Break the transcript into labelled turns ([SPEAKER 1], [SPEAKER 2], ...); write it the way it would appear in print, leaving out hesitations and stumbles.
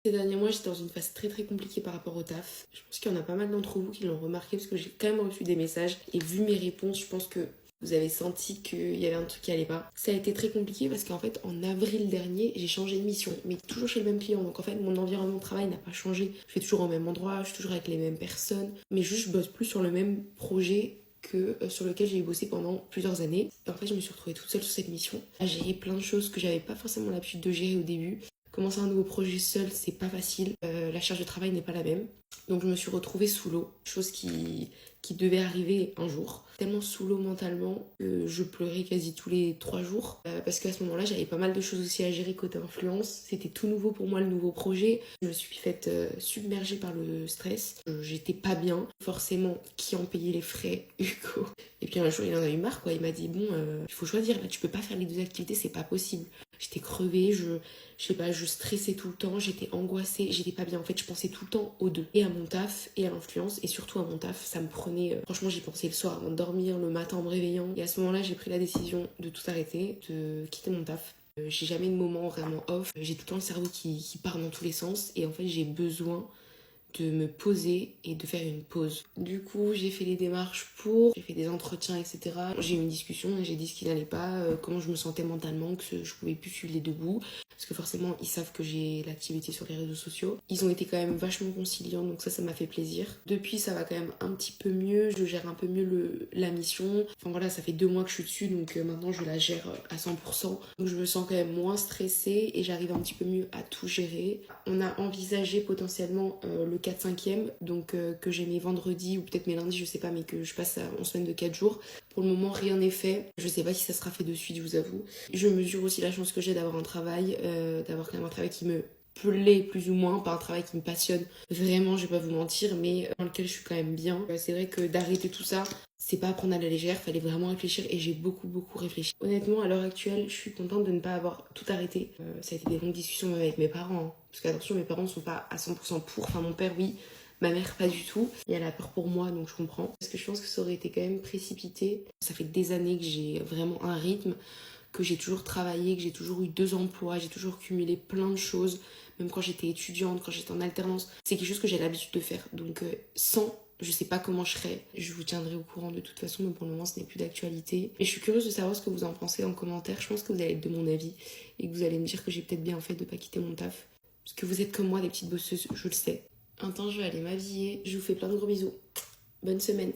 [SPEAKER 1] Ces derniers mois, j'étais dans une phase très très compliquée par rapport au taf. Je pense qu'il y en a pas mal d'entre vous qui l'ont remarqué parce que j'ai quand même reçu des messages et vu mes réponses, je pense que vous avez senti qu'il y avait un truc qui allait pas. Ça a été très compliqué parce qu'en fait, en avril dernier, j'ai changé de mission, mais toujours chez le même client. Donc en fait, mon environnement de travail n'a pas changé. Je fais toujours au même endroit, je suis toujours avec les mêmes personnes, mais juste je bosse plus sur le même projet que sur lequel j'ai bossé pendant plusieurs années. Et en fait, je me suis retrouvée toute seule sur cette mission, à gérer plein de choses que j'avais pas forcément l'habitude de gérer au début. Commencer un nouveau projet seul, c'est pas facile. La charge de travail n'est pas la même. Donc je me suis retrouvée sous l'eau, chose qui devait arriver un jour. Tellement sous l'eau mentalement que je pleurais quasi tous les 3 jours. Parce qu'à ce moment-là, j'avais pas mal de choses aussi à gérer côté influence. C'était tout nouveau pour moi, le nouveau projet. Je me suis faite submerger par le stress. J'étais pas bien. Forcément, qui en payait les frais? Hugo. Et puis un jour, il en a eu marre, quoi. Il m'a dit, bon, il faut choisir. Là, tu peux pas faire les deux activités, c'est pas possible. J'étais crevée, je sais pas, je stressais tout le temps, j'étais angoissée, j'étais pas bien. En fait, je pensais tout le temps aux deux. Et à mon taf, et à l'influence, et surtout à mon taf. Ça me prenait... franchement, j'y pensais le soir avant de dormir, le matin en me réveillant. Et à ce moment-là, j'ai pris la décision de tout arrêter, de quitter mon taf. J'ai jamais de moment vraiment off. J'ai tout le temps le cerveau qui part dans tous les sens. Et en fait, j'ai besoin de me poser et de faire une pause. Du coup, j'ai fait les démarches j'ai fait des entretiens, etc. J'ai eu une discussion et j'ai dit ce qui n'allait pas, comment je me sentais mentalement, que je pouvais plus suivre les deux bouts. Parce que forcément, ils savent que j'ai l'activité sur les réseaux sociaux. Ils ont été quand même vachement conciliants, donc ça m'a fait plaisir. Depuis, ça va quand même un petit peu mieux. Je gère un peu mieux la mission. Enfin voilà, ça fait 2 mois que je suis dessus, donc maintenant je la gère à 100%. Donc je me sens quand même moins stressée et j'arrive un petit peu mieux à tout gérer. On a envisagé potentiellement le 4/5e, donc que j'ai mes vendredis ou peut-être mes lundis, je sais pas, mais que je passe en semaine de 4 jours. Pour le moment, rien n'est fait. Je sais pas si ça sera fait de suite, je vous avoue. Je mesure aussi la chance que j'ai d'avoir un travail, d'avoir quand même un travail qui me plaît plus ou moins, pas un travail qui me passionne vraiment, je vais pas vous mentir, mais dans lequel je suis quand même bien. C'est vrai que d'arrêter tout ça, c'est pas à prendre à la légère, fallait vraiment réfléchir et j'ai beaucoup réfléchi. Honnêtement, à l'heure actuelle, je suis contente de ne pas avoir tout arrêté. Ça a été des longues discussions même avec mes parents, hein. Parce qu'attention, mes parents sont pas à 100% pour, enfin mon père oui, ma mère pas du tout. Et elle a peur pour moi, donc je comprends. Parce que je pense que ça aurait été quand même précipité. Ça fait des années que j'ai vraiment un rythme, que j'ai toujours travaillé, que j'ai toujours eu 2 emplois, j'ai toujours cumulé plein de choses, même quand j'étais étudiante, quand j'étais en alternance. C'est quelque chose que j'ai l'habitude de faire. Donc sans, je sais pas comment je serais. Je vous tiendrai au courant de toute façon, mais pour le moment ce n'est plus d'actualité. Et je suis curieuse de savoir ce que vous en pensez en commentaire. Je pense que vous allez être de mon avis et que vous allez me dire que j'ai peut-être bien fait de pas quitter mon taf. Parce que vous êtes comme moi des petites bosseuses, je le sais. Un temps je vais aller m'habiller. Je vous fais plein de gros bisous. Bonne semaine.